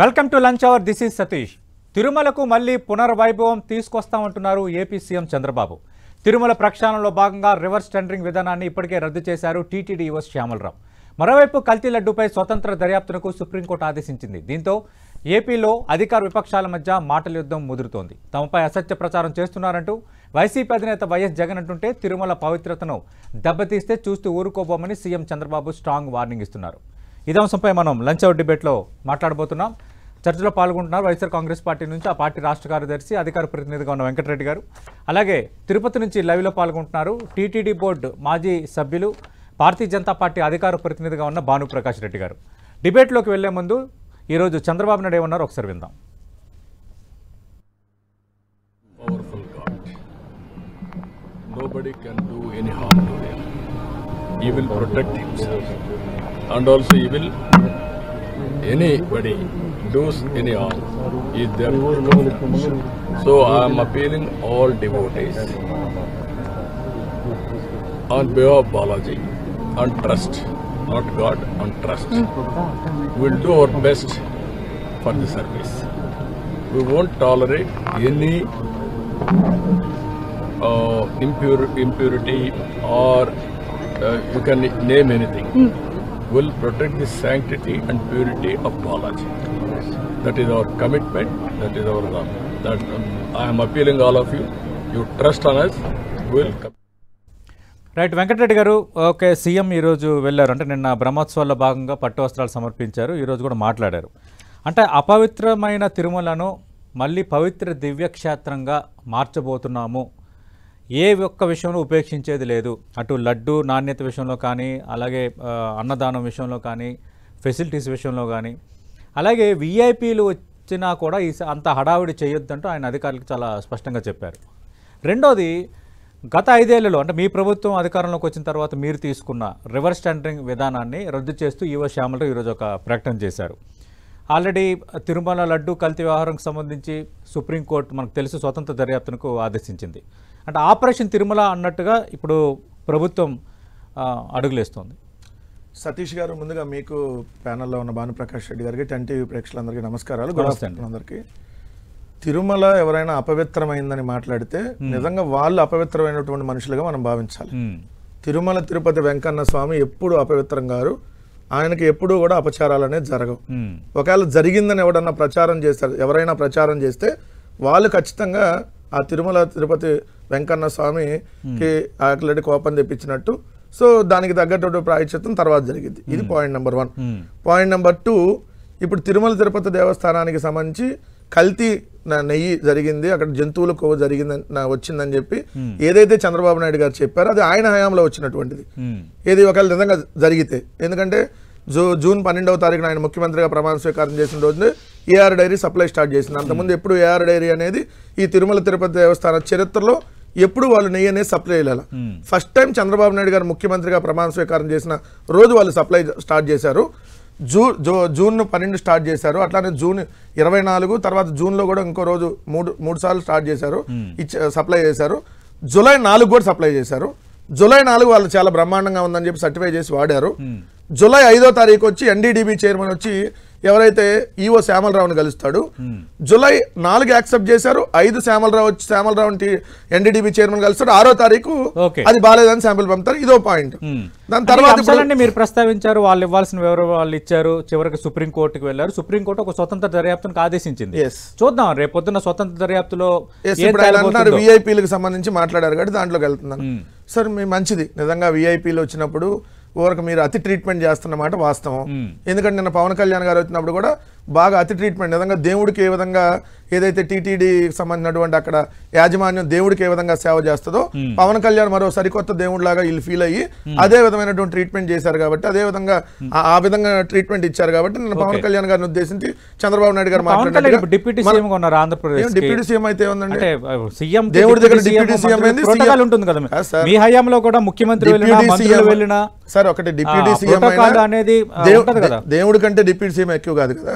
Welcome to lunch hour. This is Satish. తిరుమలకు మళ్లీ పునర్వైభవం తీసుకొస్తామంటున్నారు ఏపీ సీఎం చంద్రబాబు. తిరుమల ప్రక్షాళనలో భాగంగా రివర్స్ టెండరింగ్ విధానాన్ని ఇప్పటికే రద్దు చేశారు టీటీడీ ఈవో శ్యామలరావు. మరోవైపు కల్తీ లడ్డూపై స్వతంత్ర దర్యాప్తునకు సుప్రీంకోర్టు ఆదేశించింది. దీంతో ఏపీలో అధికార విపక్షాల మధ్య మాటల యుద్ధం ముదురుతోంది. తమపై అసత్య ప్రచారం చేస్తున్నారంటూ వైసీపీ అధినేత వైఎస్ జగన్ అంటుంటే తిరుమల పవిత్రతను దెబ్బతీస్తే చూస్తూ ఊరుకోబోమని సీఎం చంద్రబాబు స్ట్రాంగ్ వార్నింగ్ ఇస్తున్నారు. ఇదే అంశంపై మనం లంచ్ అవర్ డిబేట్లో మాట్లాడబోతున్నాం. చర్చలో పాల్గొంటున్నారు వైఎస్ఆర్ కాంగ్రెస్ పార్టీ నుంచి ఆ పార్టీ రాష్ట్ర కార్యదర్శి అధికార ప్రతినిధిగా ఉన్న వెంకటరెడ్డి గారు. అలాగే తిరుపతి నుంచి లైవ్లో పాల్గొంటున్నారు టీటీడీ బోర్డు మాజీ సభ్యులు భారతీయ జనతా పార్టీ అధికార ప్రతినిధిగా ఉన్న భానుప్రకాష్ రెడ్డి గారు. డిబేట్లోకి వెళ్లే ముందు ఈరోజు చంద్రబాబు నాయుడు ఏమన్నారు ఒకసారి విందాం. Nobody can do any harm to him. He will protect himself, and also he will anybody does any harm, he is there to protect. So I am appealing all devotees on behalf of Balaji and trust, not God, and trust. We will do our best for the service. We won't tolerate any impurity or you can name anything. Will protect the sanctity and purity of Balaji. That is our commitment. That is our love. That I am appealing all of you. You trust on us. Will come. Right Venkata Reddy గారు, okay, CM ఈరోజు వెళ్ళారు, అంటే నిన్న బ్రహ్మోత్సవాల్లో భాగంగా పట్టు వస్త్రాలు సమర్పించారు, ఈరోజు కూడా మాట్లాడారు. అంటే అపవిత్రమైన తిరుమలను మళ్ళీ పవిత్ర దివ్యక్షేత్రంగా మార్చబోతున్నాము, ఏ ఒక్క విషయంలో ఉపేక్షించేది లేదు, అటు లడ్డు నాణ్యత విషయంలో కానీ, అలాగే అన్నదానం విషయంలో కానీ, ఫెసిలిటీస్ విషయంలో కానీ, అలాగే విఐపీలు వచ్చినా కూడా అంత హడావిడి చేయొద్దంటూ ఆయన అధికారులకు చాలా స్పష్టంగా చెప్పారు. రెండోది, గత 5 ఏళ్లలో అంటే మీ ప్రభుత్వం అధికారంలోకి వచ్చిన తర్వాత మీరు తీసుకున్న రివర్స్ టెండరింగ్ విధానాన్ని రద్దు చేస్తూ ఈవో శ్యామలరావు ఈరోజు ఒక ప్రకటన చేశారు. ఆల్రెడీ తిరుమల లడ్డు కల్తీ వ్యవహారంకి సంబంధించి సుప్రీంకోర్టు మనకు తెలుసు స్వతంత్ర దర్యాప్తునకు ఆదేశించింది. అంటే ఆపరేషన్ తిరుమల అన్నట్టుగా ఇప్పుడు ప్రభుత్వం అడుగులేస్తోంది. సతీష్ గారు, ముందుగా మీకు ప్యానల్లో ఉన్న భానుప్రకాష్ రెడ్డి గారికి, 10 టీవీ ప్రేక్షకులందరికీ నమస్కారాలు. అందరికీ తిరుమల ఎవరైనా అపవిత్రమైందని మాట్లాడితే నిజంగా వాళ్ళు అపవిత్రమైనటువంటి మనుషులుగా మనం భావించాలి. తిరుమల తిరుపతి వెంకన్న స్వామి ఎప్పుడు అపవిత్రం గారు, ఆయనకి ఎప్పుడూ కూడా అపచారాలు అనేది జరగవు. ఒకవేళ జరిగిందని ఎవరైనా ప్రచారం చేస్తే వాళ్ళు ఖచ్చితంగా ఆ తిరుమల తిరుపతి వెంకన్న స్వామికి ఆకలి కోపం తెప్పించినట్టు, సో దానికి తగ్గట్టు ప్రాయశ్చిత్తం తర్వాత జరిగింది. ఇది పాయింట్ నెంబర్ 1. పాయింట్ నెంబర్ 2, ఇప్పుడు తిరుమల తిరుపతి దేవస్థానానికి సంబంధించి కల్తీ నెయ్యి జరిగింది, అక్కడ జంతువుల కొవ్వు వచ్చిందని చెప్పి ఏదైతే చంద్రబాబు నాయుడు గారు చెప్పారో అది ఆయన హయాంలో వచ్చినటువంటిది. ఏది ఒకవేళ నిజంగా జరిగితే, ఎందుకంటే జూన్ 12వ తారీఖున ఆయన ముఖ్యమంత్రిగా ప్రమాణ స్వీకారం చేసిన రోజునే ఏఆర్ డైరీ సప్లై స్టార్ట్ చేసింది. అంతకుముందు ఎప్పుడు ఏఆర్ డైరీ అనేది ఈ తిరుమల తిరుపతి దేవస్థాన చరిత్రలో ఎప్పుడు వాళ్ళు నెయ్యి అనేది సప్లై చేయాలి. ఫస్ట్ టైం చంద్రబాబు నాయుడు గారు ముఖ్యమంత్రిగా ప్రమాణ స్వీకారం చేసిన రోజు వాళ్ళు సప్లై స్టార్ట్ చేశారు. జూన్ 12 స్టార్ట్ చేశారు. అట్లానే జూన్ 24, తర్వాత జూన్లో కూడా ఇంకో రోజు మూడు సార్లు స్టార్ట్ చేశారు, సప్లై చేశారు. జూలై 4 కూడా సప్లై చేశారు. జూలై 4 వాళ్ళు చాలా బ్రహ్మాండంగా ఉందని చెప్పి సర్టిఫై చేసి వాడారు. జూలై 5వ తారీఖు వచ్చి ఎన్డీడీబీ చైర్మన్ వచ్చి ఎవరైతే ఈవో శ్యామలరావుని కలుస్తాడు, జూలై 4 యాక్సెప్ట్ చేశారు. 5 శ్యామలరావు ఎన్డీడీబీ చైర్మన్ కలుస్తాడు. 6వ తారీఖు అది బాలేదని శాంపిల్ పంపుతారు. ఇదో పాయింట్. దాని తర్వాత మీరు ప్రస్తావించారు, వాళ్ళు ఇవ్వాల్సిన వివరాలు వాళ్ళు ఇచ్చారు. చివరికి సుప్రీంకోర్టుకి వెళ్లారు. సుప్రీంకోర్టు ఒక స్వతంత్ర దర్యాప్తును ఆదేశించింది. చూద్దాం రేపు పొద్దున్న స్వతంత్ర దర్యాప్తులో విఐపీలకు సంబంధించి మాట్లాడారు కాబట్టి దాంట్లోకి వెళ్తున్నాను. సార్ మీ మంచిది, నిజంగా విఐపీలు వచ్చినప్పుడు ఊరకు మీరు అతి ట్రీట్మెంట్ చేస్తున్నమాట వాస్తవం. ఎందుకంటే నిన్న పవన్ కళ్యాణ్ గారు వచ్చినప్పుడు కూడా బాగా అతి ట్రీట్మెంట్, నిజంగా దేవుడికి ఏ విధంగా ఏదైతే టీటీడీకి సంబంధించినటువంటి అక్కడ యాజమాన్యం దేవుడికి ఏ విధంగా సేవ చేస్తుందో పవన్ కళ్యాణ్ మరో సరికొత్త దేవుడిలాగా వీళ్ళు ఫీల్ అయ్యి అదే విధమైనటువంటి ట్రీట్మెంట్ చేశారు కాబట్టి, అదే విధంగా ఆ విధంగా ట్రీట్మెంట్ ఇచ్చారు కాబట్టి నిన్న పవన్ కళ్యాణ్ గారిని ఉద్దేశించి చంద్రబాబు నాయుడు గారు మాట్లాడారు. డిప్యూటీ సీఎం ఉన్నారు ఆంధ్రప్రదేశ్. డిప్యూటీ సీఎం అయితే ఉందండి, దేవుడి దగ్గర డిప్యూటీ సీఎం ఉంటుంది కదా. మీ హయాంలో కూడా ముఖ్యమంత్రి వెళ్ళినా సార్ ఒకటి డిప్యూటీ సీఎం అనేది దేవుడి కంటే డిప్యూటీ సీఎం ఎక్కువ కాదు కదా.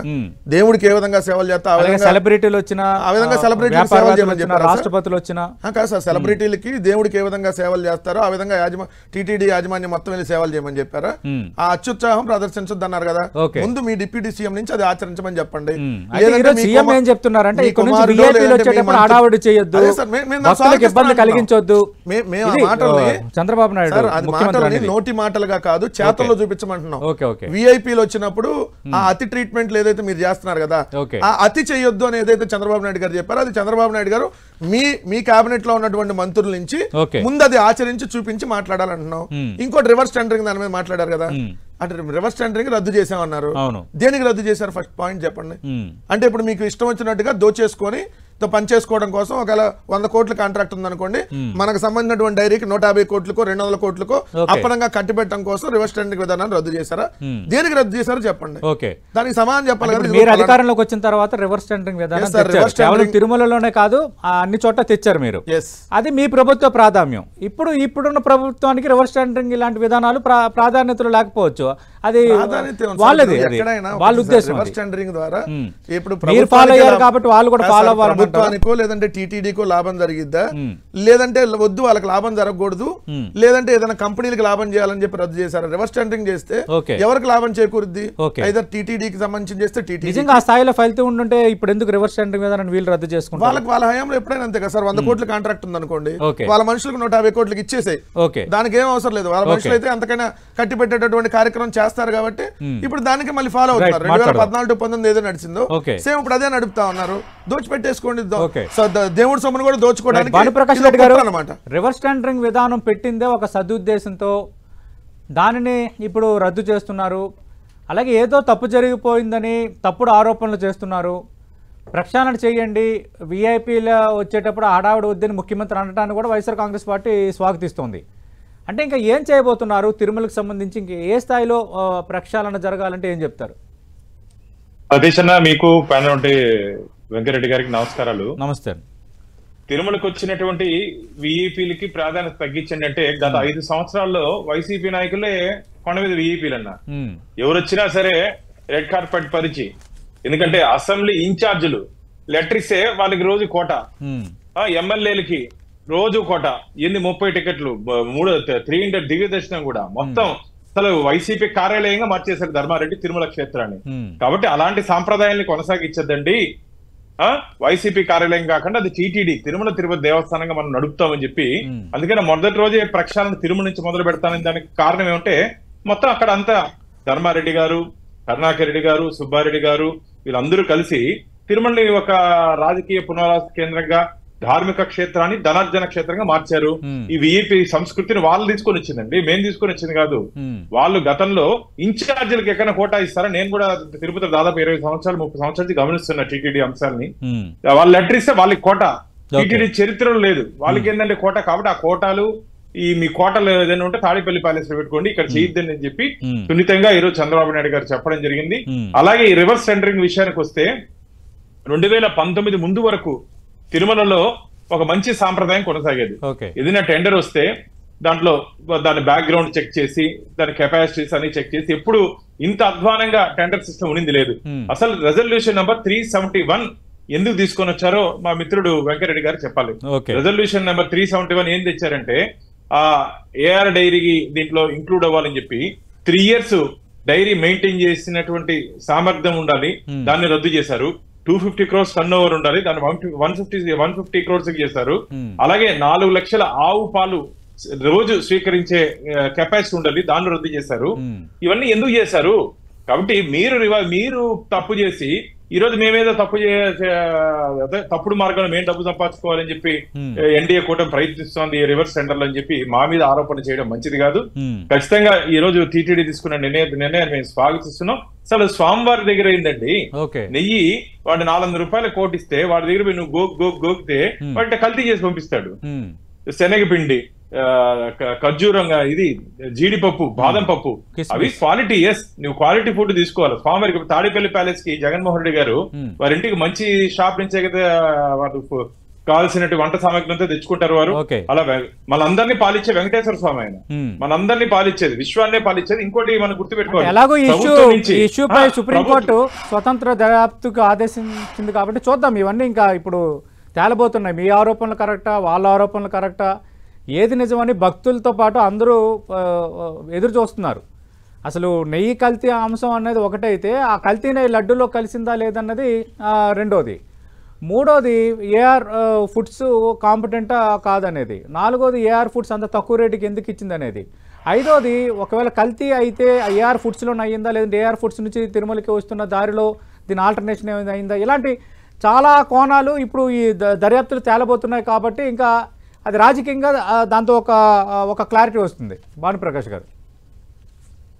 దేవుడికి ఏ విధంగా సేవలు చేస్తా సెలబ్రిటీలు వచ్చిన ఆ విధంగా సెలబ్రిటీలు సేవలు చేయమని చెప్పారు. రాష్ట్రపతులు వచ్చిన కాదు సార్, సెలబ్రిటీలకి దేవుడికి ఏ విధంగా సేవలు చేస్తారో ఆ విధంగా టీటీడీ యాజమాన్యం మొత్తం వెళ్ళి సేవలు చేయమని చెప్పారా? ఆ అత్యుత్సాహం ప్రదర్శించొద్దు అన్నారు కదా. ముందు మీ డిప్యూటీ సీఎం నుంచి అది ఆచరించమని చెప్పండి. సీఎం ఏం చెప్తున్నారంటే ఇబ్బంది కలిగించొద్దు, చంద్రబాబు నాయుడు నోటి మాటలుగా కాదు చేతల్లో చూపించమంటున్నాం. విఐపీలు వచ్చినప్పుడు ఆ అతి ట్రీట్మెంట్లు ఏదైతే మీరు చేస్తున్నారు కదా, ఆ అతి చేయొద్దు అని ఏదైతే చంద్రబాబు నాయుడు గారు చెప్పారో అది చంద్రబాబు నాయుడు గారు మీ కేబినెట్ లో ఉన్నటువంటి మంత్రుల నుంచి ముందు అది ఆచరించి చూపించి మాట్లాడాలంటున్నాం. ఇంకోటి రివర్స్ టెండరింగ్ దాని మీద మాట్లాడారు కదా, అంటే రివర్స్ టెండరింగ్ రద్దు చేసామన్నారు. దేనికి రద్దు చేశారు ఫస్ట్ పాయింట్ చెప్పండి. అంటే ఇప్పుడు మీకు ఇష్టం వచ్చినట్టుగా దోచేసుకొని పనిచేసుకోవడం కోసం ఒకవేళ 100 కోట్ల కాంట్రాక్ట్ ఉందనుకోండి, మనకు సంబంధించినటువంటి డైరీకి 150 కోట్లకో 200 కోట్లకో అప్పనంగా కట్టిపెట్టడం కోసం రివర్స్ టెండరింగ్ విధానాన్ని రద్దు చేశారా? దేనికి రద్దు చేశారో చెప్పండి, దానికి సమాధానం చెప్పాలి కదా. మీరు అధికారంలోకి వచ్చిన తర్వాత రివర్స్ టెండరింగ్ విధానం తిరుమలలోనే కాదు అన్ని చోట్ల తెచ్చారు మీరు, అది మీ ప్రభుత్వ ప్రాధాన్యం. ఇప్పుడున్న ప్రభుత్వానికి రివర్స్ టెండరింగ్ ఇలాంటి విధానాలు ప్రాధాన్యతలు లేకపోవచ్చు, అది వాళ్ళది, వాళ్ళ ఉద్దేశం. రివర్స్ టెండరింగ్ ద్వారా ఇప్పుడు మీరు ఫాలో అయ్యారు కాబట్టి వాళ్ళు కూడా ఫాలో అవ్వాలి. ప్రభుత్వానికో లేదంటే టీటీడీకో లాభం జరిగిద్దా, లేదంటే వద్దు వాళ్ళకి లాభం జరగకూడదు, లేదంటే ఏదైనా కంపెనీలకు లాభం చేయాలని చెప్పి రద్దు చేశారు. రివర్స్ టెండరింగ్ చేస్తే ఎవరికి లాభం చేకూరుద్ది? ఐదర్ టీటీడీకి సంబంధించి చేస్తే టీటీడీ నిజంగా ఆ స్థాయిలో ఫలితం ఉంటే ఇప్పుడు ఎందుకు రివర్స్ టెండరింగ్ మీద వీళ్ళు రద్దు చేసుకుంటారు? వాళ్ళ హయాంలో ఎప్పుడైనా అంతే కదా సార్. 100 కోట్ల కాంట్రాక్ట్ ఉందనుకోండి, వాళ్ళ మనుషులకు 150 కోట్లకి ఇచ్చేసాయి, దానికి ఏం అవసరం లేదు. వాళ్ళ మనుషులు అయితే అంతకైనా కట్టి పెట్టేటటువంటి కార్యక్రమం చేస్తారు కాబట్టి ఇప్పుడు దానికి మళ్ళీ ఫాలో అవుతున్నారు. 2014-19 ఏదో నడిచిందో సేమ్ ఇప్పుడు అదే నడుపుతా ఉన్నారు. దోచిపెట్టేసుకోండి, దేవుడి సొమ్మును కూడా దోచుకోవడానికి. భానుప్రకాష్ రెడ్డి గారు రివర్స్ టెండరింగ్ విధానం పెట్టిందే ఒక సదుద్దేశంతో, దానిని ఇప్పుడు రద్దు చేస్తున్నారు. అలాగే ఏదో తప్పు జరిగిపోయిందని తప్పుడు ఆరోపణలు చేస్తున్నారు. ప్రక్షాళన చేయండి, విఐపీల వచ్చేటప్పుడు హడావుడి వద్దని ముఖ్యమంత్రి అనటాన్ని కూడా వైఎస్ఆర్ కాంగ్రెస్ పార్టీ స్వాగతిస్తోంది. అంటే ఇంకా ఏం చేయబోతున్నారు తిరుమలకు సంబంధించి? ఇంక ఏ స్థాయిలో ప్రక్షాళన జరగాలంటే ఏం చెప్తారు? సతీష్ అన్న, మీకు పైన ఉంటే వెంకరెడ్డి గారికి నమస్కారాలు. నమస్తే. తిరుమలకు వచ్చినటువంటి విఐపీలకి ప్రాధాన్యత తగ్గించండి అంటే గత 5 సంవత్సరాల్లో వైసీపీ నాయకులే కొండ మీద విఐపీలు అన్న. ఎవరు వచ్చినా సరే రెడ్ కార్పెట్ పరిచి, ఎందుకంటే అసెంబ్లీ ఇన్ఛార్జీలు లెటర్ ఇస్తే వాళ్ళకి రోజు కోట, ఎమ్మెల్యేలకి రోజు కోట, 30 టికెట్లు, 300 దివ్య దర్శనం కూడా, మొత్తం అసలు వైసీపీ కార్యాలయంగా మార్చేశారు ధర్మారెడ్డి తిరుమల క్షేత్రాన్ని. కాబట్టి అలాంటి సాంప్రదాయాన్ని కొనసాగించద్దండి. వైసీపీ కార్యాలయం కాకుండా అది టీటీడీ తిరుమల తిరుపతి దేవస్థానంగా మనం నడుపుతామని చెప్పి, అందుకని మొదటి రోజే ప్రక్షాళన తిరుమల నుంచి మొదలు పెడతానని దానికి కారణం ఏమంటే మొత్తం అక్కడ అంతా ధర్మారెడ్డి గారు, కరుణాకర్ రెడ్డి గారు, సుబ్బారెడ్డి గారు వీళ్ళందరూ కలిసి తిరుమలని ఒక రాజకీయ పునరావాస కేంద్రంగా, ధార్మిక క్షేత్రాన్ని ధనార్జన క్షేత్రంగా మార్చారు. ఈ విఐపీ సంస్కృతిని వాళ్ళు తీసుకొని వచ్చిందండి, మేము తీసుకొని వచ్చింది కాదు. వాళ్ళు గతంలో ఇన్ఛార్జీలకు ఎక్కడ కోటా ఇస్తారా? నేను కూడా తిరుపతి దాదాపు 20 సంవత్సరాలు 30 సంవత్సరాలు గమనిస్తున్నా టీటీడీ అంశాలని. వాళ్ళు లెటర్ ఇస్తే వాళ్ళకి కోట, టీటీడీ చరిత్రలో లేదు. వాళ్ళకి ఏంటంటే కోట, కాబట్టి ఆ కోటాలు మీ కోటలు ఏదైనా ఉంటే తాడేపల్లి ప్యాలెస్ లో పెట్టుకోండి, ఇక్కడ చేయొద్దని అని చెప్పి సున్నితంగా ఈరోజు చంద్రబాబు నాయుడు గారు చెప్పడం జరిగింది. అలాగే ఈ రివర్స్ టెండరింగ్ విషయానికి వస్తే 2019 ముందు వరకు తిరుమలలో ఒక మంచి సాంప్రదాయం కొనసాగేది. ఏదైనా టెండర్ వస్తే దాంట్లో దాని బ్యాక్గ్రౌండ్ చెక్ చేసి, దాని కెపాసిటీస్ అన్ని చెక్ చేసి, ఎప్పుడు ఇంత అధ్వానంగా టెండర్ సిస్టమ్ ఉండింది లేదు. అసలు రెజల్యూషన్ నెంబర్ 371 ఎందుకు తీసుకొని వచ్చారో మా మిత్రుడు వెంకరెడ్డి గారు చెప్పాలి. రెజల్యూషన్ నెంబర్ 371 ఏం తెచ్చారంటే, ఆ ఏఆర్ డైరీకి దీంట్లో ఇంక్లూడ్ అవ్వాలని చెప్పి 3 years డైరీ మెయింటైన్ చేసినటువంటి సామర్థ్యం ఉండాలి, దాన్ని రద్దు చేశారు. 250 crores టర్న్ ఓవర్ ఉండాలి, దాన్ని 150 crores చేశారు. అలాగే 4 లక్షల ఆవు పాలు రోజు స్వీకరించే కెపాసిటీ ఉండాలి, దాన్ని రద్దు చేశారు. ఇవన్నీ ఎందుకు చేశారు? కాబట్టి మీరు తప్పు చేసి ఈ రోజు మేమేదో తప్పుడు మార్గంలో మేము డబ్బు సంపాదించుకోవాలని చెప్పి ఎన్డీఏ కూటమి ప్రయత్నిస్తోంది రివర్స్ టెండర్లు అని చెప్పి మా మీద ఆరోపణ చేయడం మంచిది కాదు. ఖచ్చితంగా ఈ రోజు టీటీడీ తీసుకున్న నిర్ణయాన్ని మేము స్వాగతిస్తున్నాం. అసలు స్వామివారి దగ్గర ఏంటండి, నెయ్యి వాడు 400 రూపాయలు కోటిస్తే వాడి దగ్గర నువ్వు గోకితే వాటి కల్తీ చేసి పంపిస్తాడు. శనగపిండి, ఖర్జూరంగా, ఇది జీడిపప్పు, బాదం పప్పు, అవి క్వాలిటీ. ఎస్, నువ్వు క్వాలిటీ ఫుడ్ తీసుకోవాలి. స్వామివారికి తాడేపల్లి ప్యాలెస్ కి జగన్మోహన్ రెడ్డి గారు వారి ఇంటికి మంచి షాప్ నుంచే కదా వారు కావాల్సినటువంటి వంట సామాగ్రి అంతా తెచ్చుకుంటారు వారు. అలా మనందరినీ పాలిచ్చే వెంకటేశ్వర స్వామి ఆయన, మనందరినీ పాలిచ్చేది, విశ్వాన్నే పాలిచ్చేది. ఇంకోటి మనం గుర్తుపెట్టుకోవాలి, ఎలాగో ఇష్యూపై సుప్రీంకోర్టు స్వతంత్ర దర్యాప్తుకు ఆదేశించింది కాబట్టి చూద్దాం. ఇవన్నీ ఇంకా ఇప్పుడు తేలబోతున్నాయి. మీ ఆరోపణలు కరెక్టా, వాళ్ళ ఆరోపణలు కరెక్టా, ఏది నిజమని భక్తులతో పాటు అందరూ ఎదురు చూస్తున్నారు. అసలు నెయ్యి కల్తీ అంశం అనేది ఒకటైతే ఆ కల్తీ నెయ్యి లడ్డూలో కలిసిందా లేదన్నది రెండోది. మూడోది ఏఆర్ ఫుడ్స్ కాంపిటెంటా కాదనేది. నాలుగోది ఏఆర్ ఫుడ్స్ అంత తక్కువ రేటుకి ఎందుకు ఇచ్చింది అనేది. ఐదోది ఒకవేళ కల్తీ అయితే ఏఆర్ ఫుడ్స్లోనే అయ్యిందా, లేదంటే ఏఆర్ ఫుడ్స్ నుంచి తిరుమలకి వస్తున్న దారిలో దీని ఆల్టర్నేషన్ ఏమైనా అయిందా, ఇలాంటి చాలా కోణాలు ఇప్పుడు ఈ దర్యాప్తులు తేలబోతున్నాయి. కాబట్టి ఇంకా అది రాజకీయంగా దాంతో ఒక క్లారిటీ వస్తుంది. భానుప్రకాష్ గారు,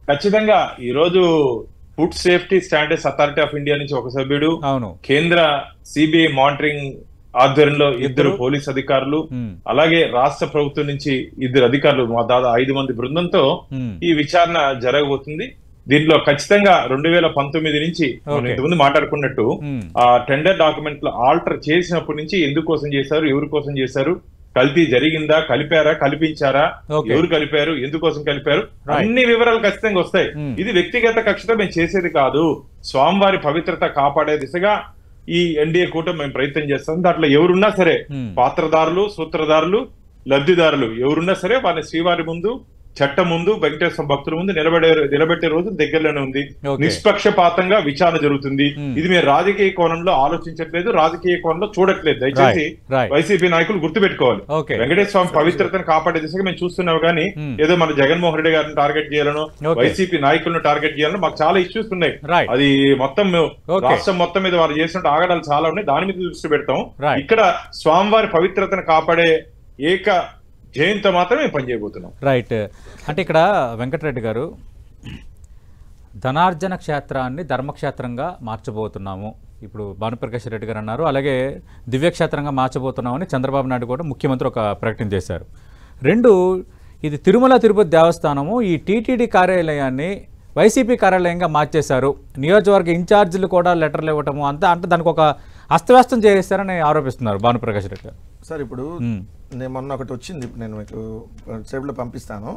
ఖచ్చితంగా ఈరోజు food safety standards authority of India నుంచి ఒక సభ్యుడు, కేంద్ర సిబిఐ మానిటరింగ్ ఆధ్వర్యంలో 2 పోలీస్ అధికారులు, అలాగే రాష్ట్ర ప్రభుత్వం నుంచి 2 అధికారులు, దాదాపు 5 మంది బృందంతో ఈ విచారణ జరగబోతుంది. దీంట్లో ఖచ్చితంగా 2019 నుంచి మనం ఇంతకుముందు మాట్లాడుకున్నట్టు ఆ టెండర్ డాక్యుమెంట్ లో ఆల్టర్ చేసినప్పటి నుంచి ఎందుకోసం చేశారు, ఎవరి కోసం చేశారు, కల్తీ జరిగిందా, కలిపారా, కల్పించారా, ఎవరు కలిపారు, ఎందుకోసం కలిపారు, అన్ని వివరాలు ఖచ్చితంగా వస్తాయి. ఇది వ్యక్తిగత కక్షతో మేము చేసేది కాదు, స్వామివారి పవిత్రత కాపాడే దిశగా ఈ ఎన్డీఏ కూటమి మేము ప్రయత్నం చేస్తాం. దాంట్లో ఎవరున్నా సరే, పాత్రదారులు, సూత్రధారులు, లబ్ధిదారులు ఎవరున్నా సరే వారిని శ్రీవారి ముందు, చట్టం ముందు, వెంకటేశ్వర భక్తుల ముందు నిలబెట్టే రోజు దగ్గరలోనే ఉంది. నిష్పక్షపాతంగా విచారణ జరుగుతుంది. ఇది మీరు రాజకీయ కోణంలో ఆలోచించట్లేదు, రాజకీయ కోణంలో చూడట్లేదు. దయచేసి వైసీపీ నాయకులు గుర్తుపెట్టుకోవాలి. వెంకటేశ్వర స్వామి పవిత్రతను కాపాడే దిశగా మేము చూస్తున్నాం కానీ ఏదో మన జగన్మోహన్ రెడ్డి గారిని టార్గెట్ చేయాలనో, వైసీపీ నాయకులను టార్గెట్ చేయాలనో మాకు చాలా ఇష్యూస్ ఉన్నాయి. అది మొత్తం రాష్ట్రం మొత్తం మీద వారు చేసినట్టు ఆగడాలు చాలా ఉన్నాయి. దాని మీద దృష్టి పెడతాం. ఇక్కడ స్వామివారి పవిత్రతను కాపాడే ఏక జయంతో మాత్రమే పనిచేయబోతున్నాం. రైట్. అంటే ఇక్కడ వెంకటరెడ్డి గారు, ధనార్జన క్షేత్రాన్ని ధర్మక్షేత్రంగా మార్చబోతున్నాము, ఇప్పుడు భానుప్రకాష్ రెడ్డి గారు అన్నారు. అలాగే దివ్యక్షేత్రంగా మార్చబోతున్నామని చంద్రబాబు నాయుడు కూడా ముఖ్యమంత్రి ఒక ప్రకటన చేశారు. 2, ఇది తిరుమల తిరుపతి దేవస్థానము ఈ టీటీడీ కార్యాలయాన్ని వైసీపీ కార్యాలయంగా మార్చేశారు, నియోజకవర్గ ఇన్ఛార్జీలు కూడా లెటర్లు ఇవ్వటము అంతా, అంటే దానికి ఒక అస్తవ్యస్తం చేస్తారని ఆరోపిస్తున్నారు భానుప్రకాష్ రెడ్డి గారు. సార్ ఇప్పుడు నేను మొన్న ఒకటి వచ్చింది, నేను మీకు సేపులో పంపిస్తాను.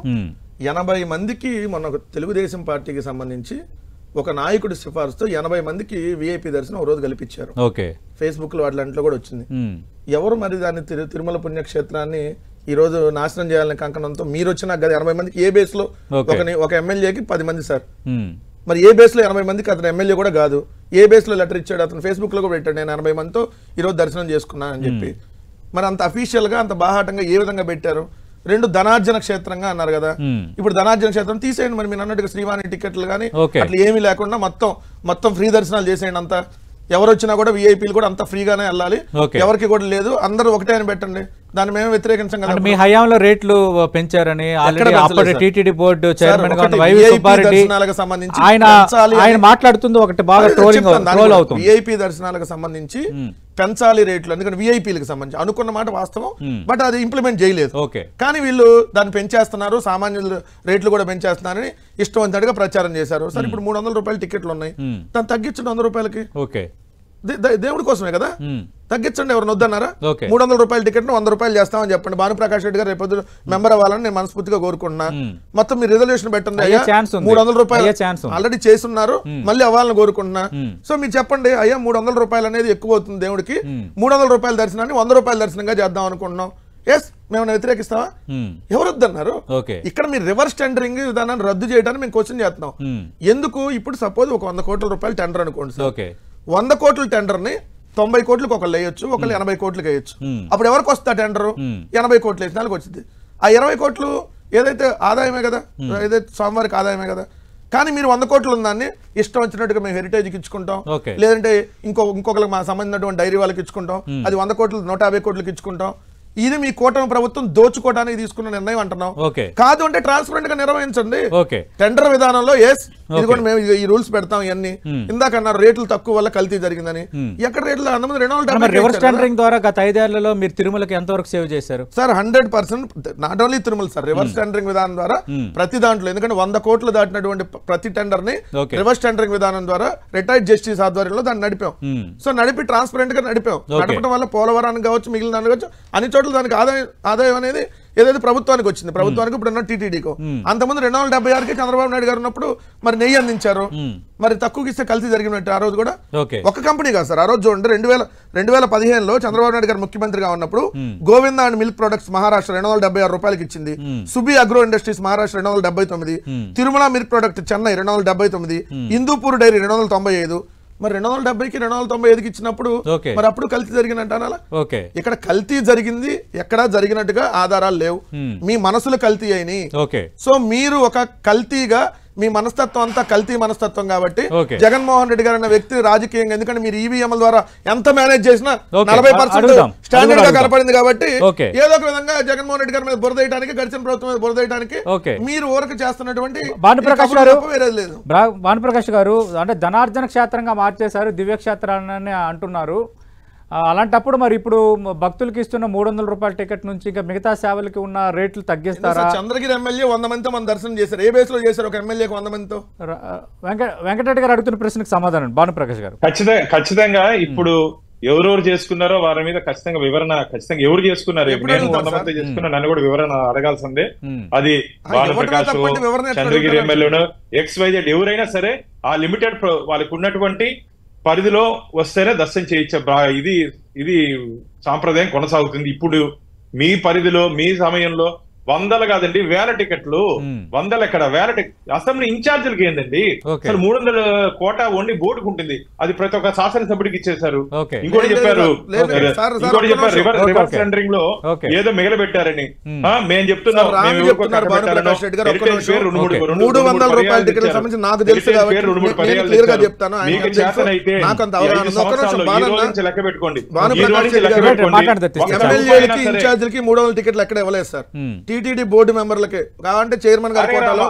80 మందికి మొన్న తెలుగుదేశం పార్టీకి సంబంధించి ఒక నాయకుడి సిఫార్సుతో 80 మందికి విఐపి దర్శనం ఒక రోజు కల్పించారు. ఫేస్బుక్ లో వాటిలో కూడా వచ్చింది. ఎవరు మరి దాన్ని తిరుమల పుణ్యక్షేత్రాన్ని ఈ రోజు నాశనం చేయాలని కంకణంతో మీరు వచ్చినా కదా 80 మందికి ఏ బేస్ లో ఒక ఎమ్మెల్యేకి 10 మంది సార్, మరి ఏ బేస్ లో 80 మందికి అతను ఎమ్మెల్యే కూడా కాదు, ఏ బేస్ లో లెటర్ ఇచ్చాడు, అతను ఫేస్బుక్ లో కూడా పెట్టాడు నేను 80 మందితో ఈ రోజు దర్శనం చేసుకున్నాను అని చెప్పి. మరి అంత అఫీషియల్ గా అంత బాహాటంగా ఏ విధంగా పెట్టారు? 2 ధనార్జన క్షేత్రంగా అన్నారు కదా, ఇప్పుడు ధనార్జన క్షేత్రం తీసేయండి. మరి మీరు అన్నట్టుగా శ్రీవాణి టికెట్లు కానీ అట్లా ఏమీ లేకుండా మొత్తం ఫ్రీ దర్శనాలు చేసేయండి. అంతా ఎవరు వచ్చినా కూడా విఐపీలు కూడా అంత ఫ్రీగానే వెళ్ళాలి, ఎవరికి కూడా లేదు, అందరూ ఒకటే అని పెట్టండి. దాన్ని మేము వ్యతిరేకించాం కదా. మీ హయాంలో రేట్లు పెంచారని టీటీడీ బోర్డు చైర్మన్ ఆయన మాట్లాడుతుంది ఒకటి బాగా ట్రోల్ అవుతుంది. విఐపీ దర్శనాలకు సంబంధించి పెంచాలి రేట్లు, ఎందుకంటే విఐపీలకు సంబంధించి అనుకున్న మాట వాస్తవం, బట్ అది ఇంప్లిమెంట్ చేయలేదు. కానీ వీళ్ళు దాన్ని పెంచేస్తున్నారు, సామాన్యుల రేట్లు కూడా పెంచేస్తున్నారని ఇష్టవంతుడిగా ప్రచారం చేశారు. సరే ఇప్పుడు 300 రూపాయల టికెట్లు ఉన్నాయి, దాన్ని తగ్గించండి 100 రూపాయలకి. దేవుడి కోసమే కదా, తగ్గించండి. ఎవరు వద్దన్నారా? 300 రూపాయల టికెట్ 100 రూపాయలు చేస్తామని చెప్పండి. భానుప్రకాష్ రెడ్డి గారు రేపు మెంబర్ అవ్వాలని నేను మనస్ఫూర్తిగా కోరుకుంటున్నా. మొత్తం మీరు రిజర్వేషన్ పెట్టండి. 300 రూపాయలు ఆల్రెడీ చేస్తున్నారు, మళ్ళీ అవ్వాలని కోరుకుంటున్నా. సో మీరు చెప్పండి, అయ్యా 300 రూపాయలు అనేది ఎక్కువ అవుతుంది దేవుడికి, 300 రూపాయల దర్శనాన్ని 100 రూపాయల దర్శనంగా చేద్దాం అనుకుంటున్నాం. ఎస్, మేము వ్యతిరేకిస్తావా? ఎవరు వద్దన్నారు? ఇక్కడ మీరు రివర్స్ టెండరింగ్ విధానాన్ని రద్దు చేయడానికి మేము క్వశ్చన్ చేస్తున్నాం. ఎందుకు? ఇప్పుడు సపోజ్ ఒక 100 కోట్ల రూపాయల టెండర్ అనుకోండి సార్, 100 కోట్ల టెండర్ ని 90 కోట్లకు ఒకళ్ళు వేయొచ్చు, ఒకళ్ళు 80 కోట్లకి వేయొచ్చు. అప్పుడు ఎవరికి వస్తా టెండర్? 80 కోట్లు వేసిన వాళ్ళకి వచ్చింది. ఆ 20 కోట్లు ఏదైతే ఆదాయమే కదా, ఏదైతే స్వామివారికి ఆదాయమే కదా. కానీ మీరు 100 కోట్లు ఉందాన్ని ఇష్టం వచ్చినట్టుగా మేము హెరిటేజ్కి ఇచ్చుకుంటాం, లేదంటే ఇంకొకరికి మా సంబంధించినటువంటి డైరీ వాళ్ళకి ఇచ్చుకుంటాం, అది 100 కోట్లు 150 కోట్లకి ఇచ్చుకుంటాం. ఇది మీ కూటమి ప్రభుత్వం దోచుకోవడానికి తీసుకున్న నిర్ణయం అంటున్నాం. ఓకే. కాదు అంటే ట్రాన్స్పరెంట్ గా నిర్వహించండి. ఓకే. టెండర్ విధానంలో ఇది కూడా మేము ఈ రూల్స్ పెడతాం. ఇవన్నీ ఇందాక అన్నారు రేట్లు తక్కువ వల్ల కల్తీ జరిగిందని. ఎక్కడ రేట్లు అంతమంది 270 రివర్స్ టెండరింగ్ ద్వారా గత 5 ఏళ్లలో మీరు తిరుమలకి ఎంతవరకు సేవ్ చేశారు sir? 100%. Not only Tirumala sir, reverse tendering విధానం ద్వారా ప్రతి దాంట్లో, ఎందుకంటే 100 కోట్లు దాటినటువంటి ప్రతి టెండర్ ని రివర్స్ టెండరింగ్ విధానం ద్వారా రిటైర్డ్ జస్టిస్ ఆధ్వర్యంలో దాన్ని నడిపాం. సో నడిపి ట్రాన్స్పరెంట్ గా నడిపాం. నడపడం వల్ల పోలవరానికి కావచ్చు, మిగిలిన దానికి కావచ్చు, అన్ని చోట్ల దానికి ఆదాయం అనేది ఏదైతే ప్రభుత్వానికి వచ్చింది, ప్రభుత్వానికి ఇప్పుడు టీటీడీకో. అంతకుముందు 276కి చంద్రబాబు నాయుడు గారు ఉన్నప్పుడు మరి నెయ్యి అందించారు, మరి తక్కువకి ఇస్తే కల్తీ జరిగినట్టు. ఆ రోజు కూడా ఒక కంపెనీ కాదు సార్. ఆ రోజు చూడండి 2015లో చంద్రబాబు నాయుడు గారు ముఖ్యమంత్రిగా ఉన్నప్పుడు Govinda and milk products Maharashtra 276 రూపాయలకి ఇచ్చింది. Subi agro industries Maharashtra 279, Tirumala milk product Chennai 279, Hindupur dairy 295. మరి 270కి 295కి ఇచ్చినప్పుడు మరి అప్పుడు కల్తీ జరిగినట్టు. ఇక్కడ కల్తీ జరిగింది ఎక్కడా జరిగినట్టుగా ఆధారాలు లేవు. మీ మనసులు కల్తీ అయినాయి. సో మీరు ఒక కల్తీగా మీ మనస్తత్వం అంతా కల్తీ మనస్తత్వం కాబట్టి జగన్మోహన్ రెడ్డి గారు అన్న వ్యక్తి రాజకీయంగా, ఎందుకంటే మీరు ఈవీఎంల ద్వారా ఎంత మేనేజ్ చేసినా 40% స్టాండర్డ్ గా కనపడింది కాబట్టి ఏదో ఒక విధంగా జగన్మోహన్ రెడ్డి గారి మీద బురదేయడానికి, గడిచిన ప్రభుత్వం మీద బురదేయడానికి మీరు ఊరకు చేస్తున్నటువంటి వేరేది లేదు. భానుప్రకాష్ గారు అంటే ధనార్జన క్షేత్రంగా మార్చేశారు, దివ్య క్షేత్రాన్ని అంటున్నారు. అలాంటప్పుడు మరి ఇప్పుడు భక్తులకి ఇస్తున్న 300 రూపాయల టికెట్ నుంచి ఇంకా మిగతా సేవలకి ఉన్న రేట్లు తగ్గిస్తారా? చంద్రగిరి ఎమ్మెల్యే 100 మందితో మన దర్శనం చేశారు. ఏ బేస్ లో చేశారు ఒక ఎమ్మెల్యేకి 100 మందితో? వెంకటరెడ్డి గారు అడుగుతున్న ప్రశ్నకు సమాధానం భానుప్రకాష్ గారు. ఖచ్చితంగా ఇప్పుడు ఎవరెవరు చేసుకున్నారో వారి మీద ఖచ్చితంగా వివరణ, ఖచ్చితంగా ఎవరు చేసుకున్నారు, నేను 100 మంది చేసుకున్నా నన్ను కూడా వివరణ అడగాల్సిందే. అది భానుప్రకాష్, చంద్రగిరి ఎమ్మెల్యేను, XYZ ఎవరైనా సరే ఆ లిమిటెడ్ వాళ్ళకి ఉన్నటువంటి పరిధిలో వస్తేనే దర్శనం చేయించే ఇది సాంప్రదాయం కొనసాగుతుంది. ఇప్పుడు మీ పరిధిలో మీ సమయంలో వందలు కాదండి, వేల టికెట్లు, వందలు ఎక్కడ వేల టికెట్. అసెంబ్లీ ఇన్ఛార్జీలకి ఏందండి అసలు 300 కోటా ఓన్లీ బోర్డుకు ఉంటుంది, అది ప్రతి ఒక్క శాసనసభ్యుడికి ఇచ్చేశారు. ఇంకోటి చెప్పారు రివర్స్ టెండరింగ్ లో ఏదో మిగలబెట్టారని. మేము చెప్తున్నాం లెక్క పెట్టుకోండి. 300 టికెట్లు ఎక్కడ ఇవ్వలేదు సార్. టీటీడీ బోర్డు మెంబర్లకి కావాలంటే చైర్మన్ గారి కోటాలో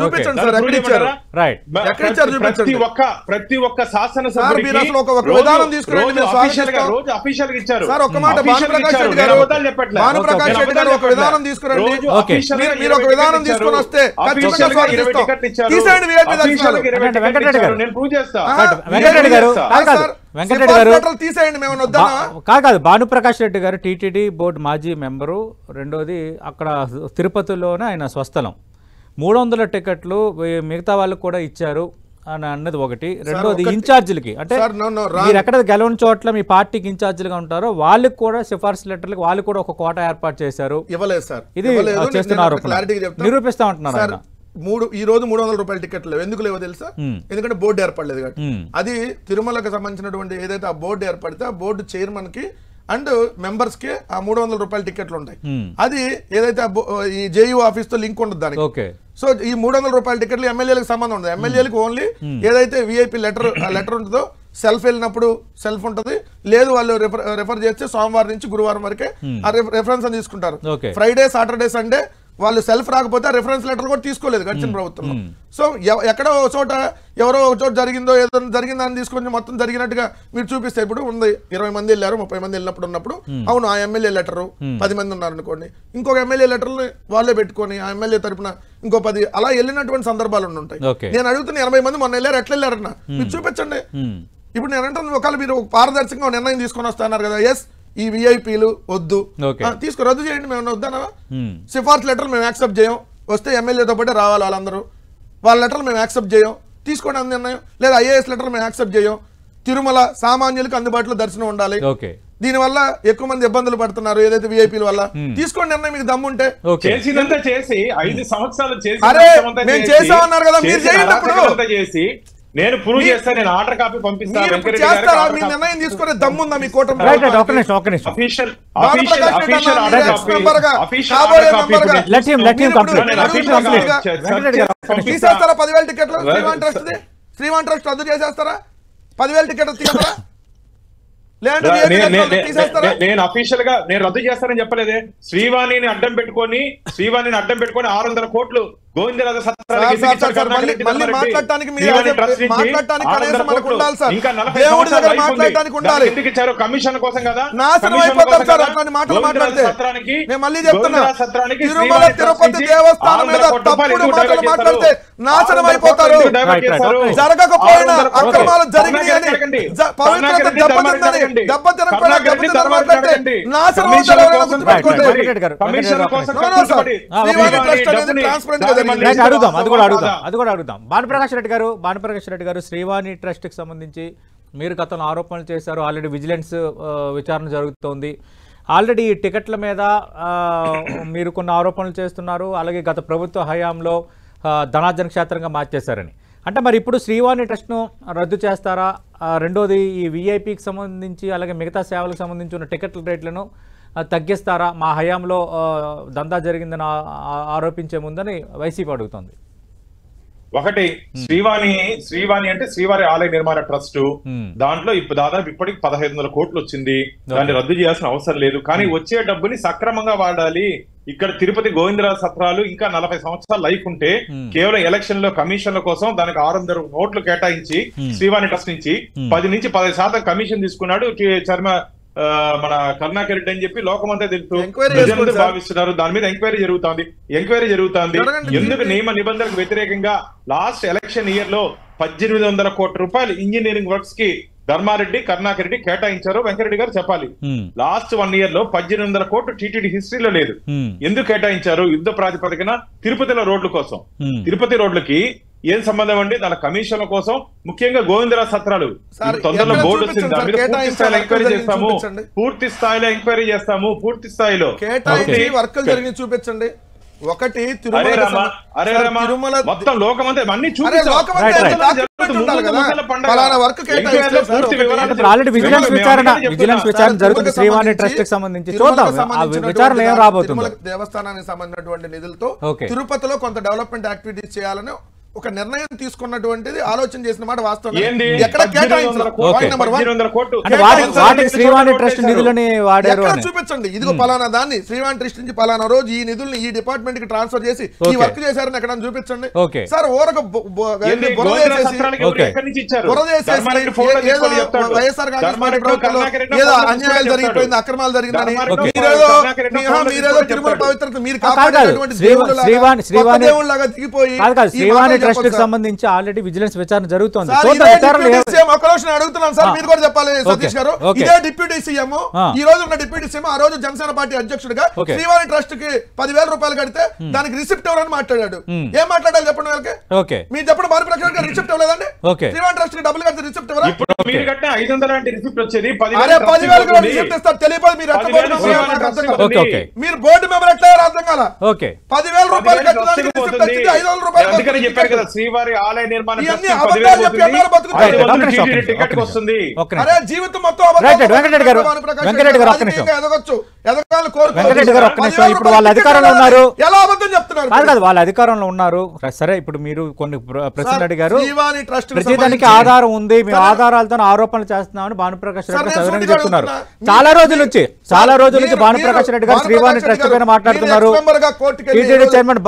చూపించండి సార్. ప్రతి ఒక్క శాసనసభ్యుడికి విధానం తీసుకురండి. ఒక మాట భానుప్రకాష్ రెడ్డి గారు ఒక విధానం తీసుకురండి. మీరు ఒక విధానం తీసుకుని వస్తే తీసేయండి. తీసేయండి. మేము కాదు భానుప్రకాష్ రెడ్డి గారు టీటీడీ బోర్డు మాజీ మెంబరు. రెండోది అక్కడ తిరుపతిలోనే ఆయన స్వస్థలం. 300 టికెట్లు మిగతా వాళ్ళకు కూడా ఇచ్చారు అని అన్నది ఒకటి. రెండోది ఇన్ఛార్జీలకి, అంటే మీరు ఎక్కడ గెలవని చోట్ల మీ పార్టీకి ఇన్ఛార్జీలుగా ఉంటారో వాళ్ళకి కూడా సిఫార్సు లెటర్లకు వాళ్ళు కూడా ఒక కోట ఏర్పాటు చేశారు. ఇవ్వలేదు సార్. ఇది చేస్తున్న ఆరోపణ నిరూపిస్తా ఉంటున్నారు ఆయన. ఈ రోజు 300 రూపాయల టికెట్లు ఎందుకు లేవో తెలుసా? ఎందుకంటే బోర్డు ఏర్పడలేదు కాబట్టి. అది తిరుమలకు సంబంధించినటువంటి ఏదైతే ఆ బోర్డు ఏర్పడితే ఆ బోర్డు చైర్మన్ కి అండ్ మెంబర్స్ కి ఆ 300 రూపాయల టికెట్లు ఉంటాయి. అది ఏదైతే ఈ జేయూ ఆఫీస్ తో లింక్ ఉండదు దానికి. సో ఈ 300 రూపాయల టికెట్లు ఎమ్మెల్యేలకు సంబంధం ఉండదు. ఎమ్మెల్యేలకు ఓన్లీ ఏదైతే విఐపి లెటర్ ఉంటుందో సెల్ఫ్ వెళ్ళినప్పుడు సెల్ఫ్ ఉంటుంది, లేదు వాళ్ళు రెఫర్ చేస్తే సోమవారం నుంచి గురువారం వరకే ఆ రెఫరెన్స్ అని తీసుకుంటారు. ఫ్రైడే, సాటర్డే, సండే వాళ్ళు సెల్ఫ్ రాకపోతే రెఫరెన్స్ లెటర్ కూడా తీసుకోలేదు గడిచిన ప్రభుత్వం. సో ఎక్కడో ఒక చోట ఎవరో ఒక చోట జరిగిందో ఏదో జరిగిందని తీసుకొని మొత్తం జరిగినట్టుగా మీరు చూపిస్తే ఇప్పుడు ఉంది 20 మంది వెళ్ళారు, 30 మంది వెళ్ళినప్పుడు అవును ఆ ఎమ్మెల్యే లెటరు 10 మంది ఉన్నారు అనుకోండి, ఇంకొక ఎమ్మెల్యే లెటర్లు వాళ్ళే పెట్టుకొని ఆ ఎమ్మెల్యే తరపున ఇంకో 10 అలా వెళ్ళినటువంటి సందర్భాలు ఉంటాయి. నేను అడుగుతున్న 80 మంది మొన్న వెళ్ళారు, ఎట్లా వెళ్ళారన్న మీరు చూపించండి. ఇప్పుడు నేను అంటాను ఒకవేళ మీరు పారదర్శకంగా నిర్ణయం తీసుకొని వస్తున్నారు కదా, ఎస్ ఈ విఐపీలు వద్దు తీసుకుని రద్దు చేయండి, మేము వద్దానా? సిఫార్సు లెటర్లు మేము యాక్సెప్ట్ చేయం, వస్తే ఎమ్మెల్యేతో పాటే రావాలి వాళ్ళందరూ, వాళ్ళ లెటర్లు మేము యాక్సెప్ట్ చేయం, తీసుకోండి అంది నిర్ణయం. లేదా ఐఏఎస్ లెటర్ మేము యాక్సెప్ట్ చేయం, తిరుమల సామాన్యులకు అందుబాటులో దర్శనం ఉండాలి, దీనివల్ల ఎక్కువ మంది ఇబ్బందులు పడుతున్నారు ఏదైతే విఐపీల వల్ల, తీసుకోండి నిర్ణయం మీకు దమ్ముంటే. చేసినంత చేసి 5 సంవత్సరాలు అరే మేము చేసామన్నారు కదా, మీరు చేయండి. నేను ప్రూవ్ చేస్తాను, నేను ఆర్డర్ కాపీ పంపిస్తాను. నిర్ణయం తీసుకునే దమ్ముందా మీ కూటమి? తీసేస్తారా 10,000 టికెట్లు? శ్రీవాన్ ట్రస్ట్ రద్దు చేసేస్తారా? 10,000 టికెట్లు తీస్తారా? నేను అఫీషియల్ గా నేను రద్దు చేస్తానని చెప్పలేదే. శ్రీవాణిని అడ్డం పెట్టుకొని 600 కోట్లు గోవిందరాజ సత్రానికి కమిషన్ కోసం కదా. తిరుపతి దేవస్థానం మీద తప్పుడు మాటలు మాట్లాడితే నాశనం అయిపోతారు. జరగకపోయినా అక్రమాలు జరిగినాయని పవిత్రత దెబ్బతినకుండా మాట్లాడితే నాశనం అడుగుదాం. అది కూడా అడుగుదాం. భానుప్రకాష్ రెడ్డి గారు శ్రీవాణి ట్రస్ట్ కి సంబంధించి మీరు గతంలో ఆరోపణలు చేశారు. ఆల్రెడీ విజిలెన్స్ విచారణ జరుగుతోంది. ఆల్రెడీ టికెట్ల మీద మీరు కొన్ని ఆరోపణలు చేస్తున్నారు. అలాగే గత ప్రభుత్వ హయాంలో ధనార్జన క్షేత్రంగా మార్చేశారని. అంటే మరి ఇప్పుడు శ్రీవాణి ట్రస్ట్ను రద్దు చేస్తారా? రెండోది ఈ విఐపికి సంబంధించి అలాగే మిగతా సేవలకు సంబంధించి ఉన్న టికెట్ల రేట్లను తగ్గిస్తారా? మా హయాంలో దందా జరిగిందని ఆరోపించే ముందని వైసీపీ అడుగుతోంది. ఒకటి, శ్రీవాణి అంటే శ్రీవారి ఆలయ నిర్మాణ ట్రస్ట్. దాంట్లో ఇప్పుడు దాదాపు ఇప్పటికి 1500 కోట్లు వచ్చింది. దాన్ని రద్దు చేయాల్సిన అవసరం లేదు. కానీ వచ్చే డబ్బుని సక్రమంగా వాడాలి. ఇక్కడ తిరుపతి గోవిందరాజ సత్రాలు ఇంకా 40 సంవత్సరాల లైఫ్ ఉంటే కేవలం ఎలక్షన్ లో కమిషన్ల కోసం దానికి 600 కోట్లు కేటాయించి శ్రీవాణి ట్రస్ట్ నుంచి 10 నుంచి 10% కమిషన్ తీసుకున్నాడు మన కరుణాకర్ రెడ్డి అని చెప్పి లోకమంతా తెలుసు, భావిస్తున్నారు. దాని మీద ఎంక్వైరీ జరుగుతుంది. ఎందుకు నియమ నిబంధనలకు వ్యతిరేకంగా లాస్ట్ ఎలక్షన్ ఇయర్ లో 1800 కోట్ల రూపాయలు ఇంజనీరింగ్ వర్క్స్ కి ధర్మారెడ్డి కరుణాకర్ రెడ్డి కేటాయించారు. వెంకరెడ్డి గారు చెప్పాలి. లాస్ట్ 1 year లో 1800 కోట్లు టీటీడీ హిస్టరీలో లేదు. ఎందుకు కేటాయించారు? యుద్ధ ప్రాతిపదికన తిరుపతిలో రోడ్ల కోసం. తిరుపతి రోడ్లకి ఏం సంబంధం అండి? దాని కమిషన్ల కోసం, ముఖ్యంగా గోవిందరాజ సత్రాలు తొందరలో బోర్డు వచ్చింది. దాని మీద పూర్తి స్థాయిలో ఎంక్వైరీ చేస్తాము. పూర్తి స్థాయిలో వర్కులు జరిగి చూపించండి. ఒకటి మొత్తం లోకమంతా అన్ని ఆల్రెడీ విజిలెన్స్ విచారణ జరుగుతుంది శ్రీవాణి ట్రస్ట్ కి సంబంధించి. చూద్దాం విచారణ ఏం రాబోతుంది. దేవస్థానానికి సంబంధించినటువంటి నిధులతో తిరుపతిలో కొంత డెవలప్మెంట్ యాక్టివిటీస్ చేయాలని ఒక నిర్ణయం తీసుకున్నటువంటిది ఆలోచన చేసిన మాట వాస్తవం. చూపించండి. ఇదిగో పలానా దాన్ని శ్రీవాణి ట్రస్ట్ నుంచి పలానా రోజు ఈ నిధుల్ని ఈ డిపార్ట్మెంట్ కి ట్రాన్స్ఫర్ చేసి ఈ వర్క్ చేశారని ఎక్కడ చూపించండి సార్. ఊరక వైఎస్ఆర్ కాంగ్రెస్ ఏదో అన్యాయాలు జరిగిపోయింది, అక్రమాలు జరిగిందని మీరేదో తిరుమల పవిత్రత మీరు కాపాడేటువంటి దేవుళ్ళలాగా దిగిపోయి ట్రస్ట్ కి సంబంధించి ఆల్రెడీ విజిలెన్స్ విచారణ జరుగుతోంది. అడుగుతున్నాను సార్, మీరు కూడా చెప్పాలి సతీష్ గారు. ఇదే డిప్యూటీ సీఎం, ఈ రోజు ఉన్న డిప్యూటీ సీఎం ఆ రోజు జనసేన పార్టీ అధ్యక్షుడిగా శ్రీవాణి ట్రస్ట్ కి 10,000 రూపాయలు కడితే దానికి రిసిప్ట్ ఎవరని మాట్లాడాడు. ఏం మాట్లాడాలి చెప్పండి వాళ్ళకి. మీరు చెప్పండి భానుప్రకాష్ గారు రిసిప్ట్ ఇవ్వలేదండి? శ్రీవాణి ట్రస్ట్ కి డబ్బులు కడితే రిసిప్ట్ ఎవరు? 10,000 రిసిప్ట్ ఇస్తారు తెలియదు. మీరు బోర్డు మెంబర్ ఎట్లా అర్థం కాల. 10,000 రూపాయలు కట్టడానికి రిసిప్ట్ వచ్చింది, 500 రూపాయలు చెప్పారు కదా. శ్రీవారి ఆలయ నిర్మాణ జీవితం మొత్తం వెంకటరెడ్డి గారు ఒక్క నిమిషం. ఇప్పుడు వాళ్ళ అధికారంలో ఉన్నారు, ఎలా అబద్ధం చెప్తున్నారు? వాళ్ళ అధికారంలో ఉన్నారు. సరే, ఇప్పుడు మీరు కొన్ని ప్రశ్నలు అడిగారు. ప్రతిదానికి ఆధారం ఉంది, మేము ఆధారాలతో ఆరోపణలు చేస్తున్నామని భానుప్రకాష్ రెడ్డి గారు సవివరంగా చెప్తున్నారు. చాలా రోజుల నుంచి భానుప్రకాష్ రెడ్డి గారు శ్రీవాణి ట్రస్ట్ పైన మాట్లాడుతున్నారు. టీటీడీ చైర్మన్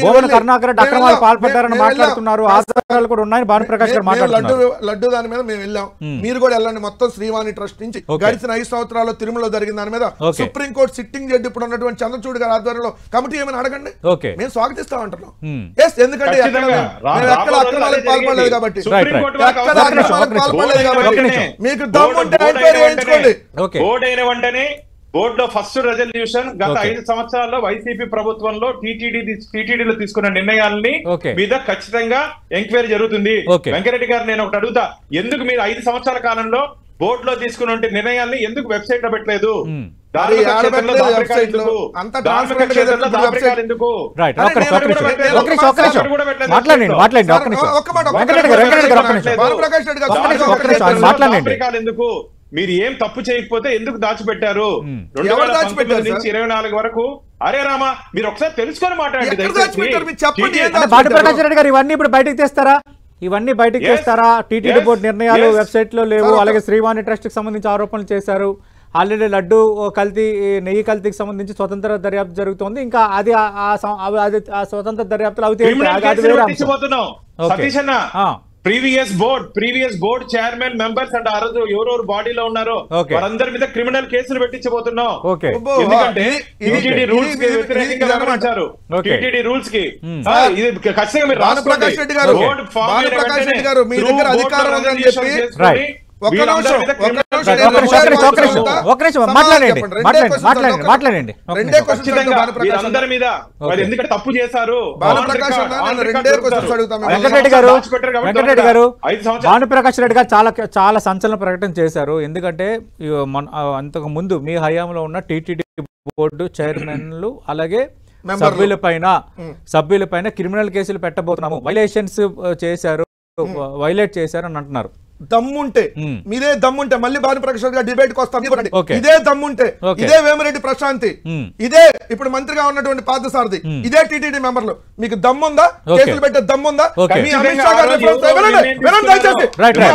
భువన కరుణాకర్ రెడ్డి అక్రమాలు పాల్పడ్డారని మాట్లాడుతున్నారు. ఆధారాలు కూడా ఉన్నాయని భానుప్రకాష్ గారు మాట్లాడుతున్నారు. లడ్డు దాని మీద మేము వెళ్ళాం, మీరు కూడా వెళ్ళండి. మొత్తం శ్రీవాణి ట్రస్ట్ నుంచి గడిచిన 5 సంవత్సరాల్లో తిరుమలలో జరిగిన దాని మీద సుప్రీంకోర్టు సిట్టింగ్ జడ్జి ఇప్పుడు ఉన్నటువంటి చంద్రచూడ్ గారి ఆధ్వర్యంలో కమిటీ ఏమైనా అడగండి, మేము స్వాగతిస్తాం అంటున్నాం. ఎందుకంటే ఎక్కడ అక్రమాలకు పాల్పడలేదు కాబట్టి, మీకు దమ్ము ఉంటే ఎంక్వైరీ చేయించుకోండి. బోర్డులో ఫస్ట్ రెజల్యూషన్ గత 5 సంవత్సరాల్లో వైసీపీ ప్రభుత్వంలో టీటీడీలో తీసుకున్న నిర్ణయాలని మీద ఖచ్చితంగా ఎంక్వైరీ జరుగుతుంది. వెంకరెడ్డి గారు నేను ఒకటి అడుగుతా, ఎందుకు మీరు 5 సంవత్సరాల కాలంలో బోర్డులో తీసుకున్న నిర్ణయాల్ని ఎందుకు వెబ్సైట్ లో పెట్టలేదు? ఎందుకు మీరు ఏం తప్పు చేయకపోతే ఎందుకు దాచిపెట్టారు? 2019 నుంచి 24 వరకు. అరే రామా, మీరు ఒకసారి తెలుసుకొని మాట్లాడండి. భానుప్రకాష్ రెడ్డి గారు ఇవన్నీ ఇప్పుడు బయటకు తెస్తారా? ఇవన్నీ బయటకు చేస్తారా? టీటీడీ బోర్డు నిర్ణయాలు వెబ్సైట్ లో లేవు. అలాగే శ్రీవాణి ట్రస్ట్ కి సంబంధించి ఆరోపణలు చేశారు. ఆల్రెడీ లడ్డు కల్తీ, నెయ్యి కల్తీకి సంబంధించి స్వతంత్ర దర్యాప్తు జరుగుతోంది. ఇంకా అది ఆ స్వతంత్ర దర్యాప్తులు previous board chairman members and ఆ రోజు ఎవరెవరు బాడీలో ఉన్నారో వారందరి మీద క్రిమినల్ కేసులు పెట్టించబోతున్నాం. ఎందుకంటే టీటీడీ రూల్స్ కి వ్యతిరేకంగా వ్యవహరించారు. టీటీడీ రూల్స్ కి ఇది ఖచ్చితంగా మీరు భానుప్రకాష్ రెడ్డి గారు మీ దగ్గర అధికారం ఉందని చెప్పి మాట్లాడండి. ఎందుకంటే తప్పు చేశారు. వెంకటరెడ్డి గారు భానుప్రకాష్ రెడ్డి గారు చాలా సంచలన ప్రకటన చేశారు. ఎందుకంటే అంతకు ముందు మీ హయాంలో ఉన్న టీటీడీ బోర్డు చైర్మన్లు అలాగే సభ్యులపైన క్రిమినల్ కేసులు పెట్టబోతున్నాము, వైలేట్ చేశారు అని అంటున్నారు. దమ్ముంటే మీదే దమ్ముంటే మళ్ళీ భానుప్రకాష్ రెడ్డి గారు డిబేట్ కి వస్తాం. ఇదే దమ్ముంటే ఇదే వేమిరెడ్డి ప్రశాంతి, ఇదే ఇప్పుడు మంత్రిగా ఉన్నటువంటి పార్థసారథి, ఇదే టీటీడీ మెంబర్లు, మీకు దమ్ముందా? కేసులు పెట్టే దమ్ముందా? మీ అమిత్ షా గారు రిఫరెన్స్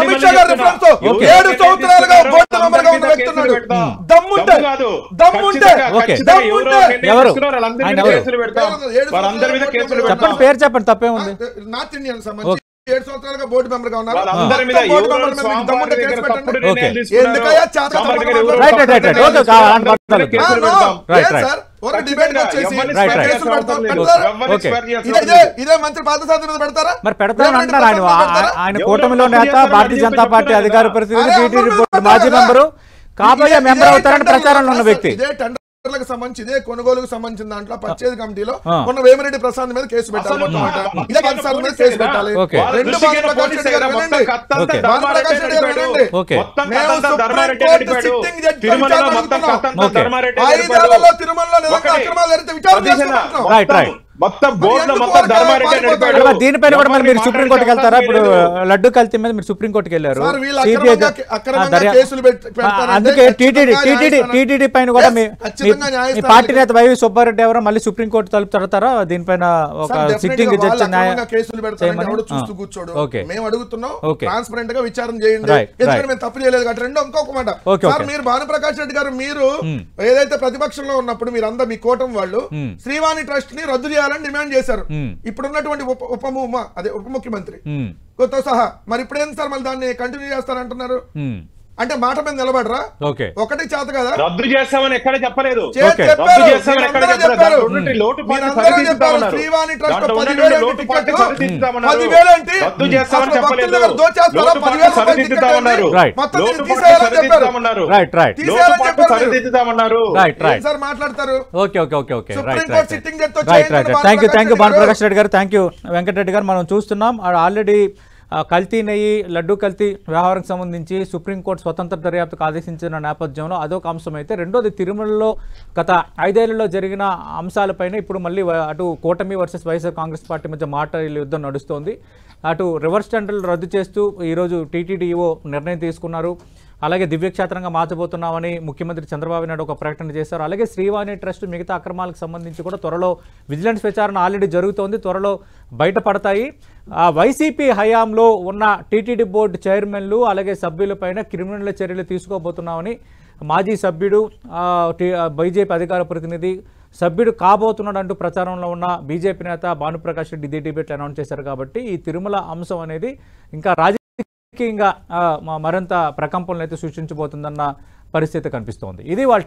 అమిత్ షా గారు రిఫరెన్స్ 7 సంవత్సరాలుగా బోర్డు మెంబర్ గా ఉన్న వ్యక్తి ఉన్నాడు. దమ్ముంటే పేరు చెప్పండి, తప్పేముంది? నార్త్ ఇండియన్ సంబంధించి 7 సంవత్సరాలుగా బోర్డు మెంబర్ గా ఉన్నారు. ఇదే మంత్రి పార్థసారథి మీద పెడతారా? మరి పెడతారంటున్నారు. ఆయన కూటమిలో నేత, భారతీయ జనతా పార్టీ అధికార ప్రతినిధి, టీటీడీ బోర్డు మాజీ మెంబరు, కాబోయే మెంబర్ అవుతారని ప్రచారంలో ఉన్న వ్యక్తి. సంబంధించి ఇదే కొనుగోలుకు సంబంధించిన దాంట్లో పర్చేజ్ కమిటీలో మొన్న వేమిరెడ్డి ప్రసాద్ మీద కేసు పెట్టాలి, ఇదే పార్థసారథి మీద కేసు పెట్టాలి. రెండు భానుప్రకాష్ రెడ్డి గారు వినండి, భానుప్రకాష్ రెడ్డి గారు వినండి, మేము సుప్రీంకోర్టు సిట్టింగ్ జడ్జి 5 ఏళ్లలో తిరుమలలో నిజంగా అక్రమాలు జరిగితే విచారణ చేసుకుంటున్నాం. దీనిపైన కూడా మరి మీరు సుప్రీంకోర్టుకి వెళ్తారా? ఇప్పుడు లడ్డు కల్తీ మీద మీరు సుప్రీంకోర్టుకి వెళ్ళారు. అందుకే టీటీడీ పైన కూడా మీ పార్టీ నేత వైవి సుబ్బారెడ్డి ఎవరో మళ్ళీ సుప్రీంకోర్టు తలుపు తడతారా? దీనిపైన ఒక సిట్టింగ్ జడ్జి కేసులు పెడతారు, చూస్తూ కూర్చోడు. మేము అడుగుతున్నాం ట్రాన్స్పరెంట్ గా విచారణ చేయండి, ఎందుకంటే మేము తప్పు చేయలేదు కాబట్టి. రెండో ఇంకొక మాట, మీరు భానుప్రకాష్ రెడ్డి గారు మీరు ఏదైతే ప్రతిపక్షంలో ఉన్నప్పుడు మీరు అందరూ మీ కూటమి వాళ్ళు శ్రీవాణి ట్రస్ట్ ని రద్దు చేయాలని డిమాండ్ చేశారు. ఇప్పుడున్నటువంటి ఉప ముఖ్యమంత్రి తో సహా. మరి ఇప్పుడు ఏంటి సార్ మళ్ళీ దాన్ని కంటిన్యూ చేస్తారంటున్నారు? అంటే మాట మీద నిలబడరా? ఒకటి చేత కదా, రద్దు చేస్తామని ఎక్కడ చెప్పలేదు. శ్రీవాణి ట్రస్ట్ 10,000 మాట్లాడతారు. భానుప్రకాష్ రెడ్డి గారు, థ్యాంక్ యూ వెంకటరెడ్డి గారు. మనం చూస్తున్నాం ఆల్రెడీ కల్తీ నెయ్యి, లడ్డు కల్తీ వ్యవహారానికి సంబంధించి సుప్రీంకోర్టు స్వతంత్ర దర్యాప్తుకు ఆదేశించిన నేపథ్యంలో అదొక అంశం అయితే, రెండోది తిరుమలలో గత 5 ఏళ్లలో జరిగిన అంశాలపైన ఇప్పుడు మళ్ళీ అటు కూటమి వర్సెస్ వైఎస్ఆర్ కాంగ్రెస్ పార్టీ మధ్య మాటల యుద్ధం నడుస్తోంది. అటు రివర్స్ టెండర్లు రద్దు చేస్తూ ఈరోజు టీటీడీఓ నిర్ణయం తీసుకున్నారు. అలాగే దివ్యక్షేత్రంగా మార్చబోతున్నామని ముఖ్యమంత్రి చంద్రబాబు నాయుడు ఒక ప్రకటన చేశారు. అలాగే శ్రీవాణి ట్రస్ట్ మిగతా అక్రమాలకు సంబంధించి కూడా త్వరలో విజిలెన్స్ విచారణ ఆల్రెడీ జరుగుతోంది, త్వరలో బయటపడతాయి. వైసీపీ హయాంలో ఉన్న టీటీడీ బోర్డు చైర్మన్లు అలాగే సభ్యులపైన క్రిమినల్ చర్యలు తీసుకోబోతున్నామని మాజీ సభ్యుడు, బీజేపీ అధికార ప్రతినిధి, సభ్యుడు కాబోతున్నాడు అంటూ ప్రచారంలో ఉన్న బీజేపీ నేత భానుప్రకాష్ రెడ్డి ఇదే డిబేట్లు అనౌన్స్ చేశారు. కాబట్టి ఈ తిరుమల అంశం అనేది ఇంకా రాజకీయంగా మరింత ప్రకంపనలు అయితే సృష్టించబోతుందన్న పరిస్థితి కనిపిస్తోంది. ఇది వాళ్ళ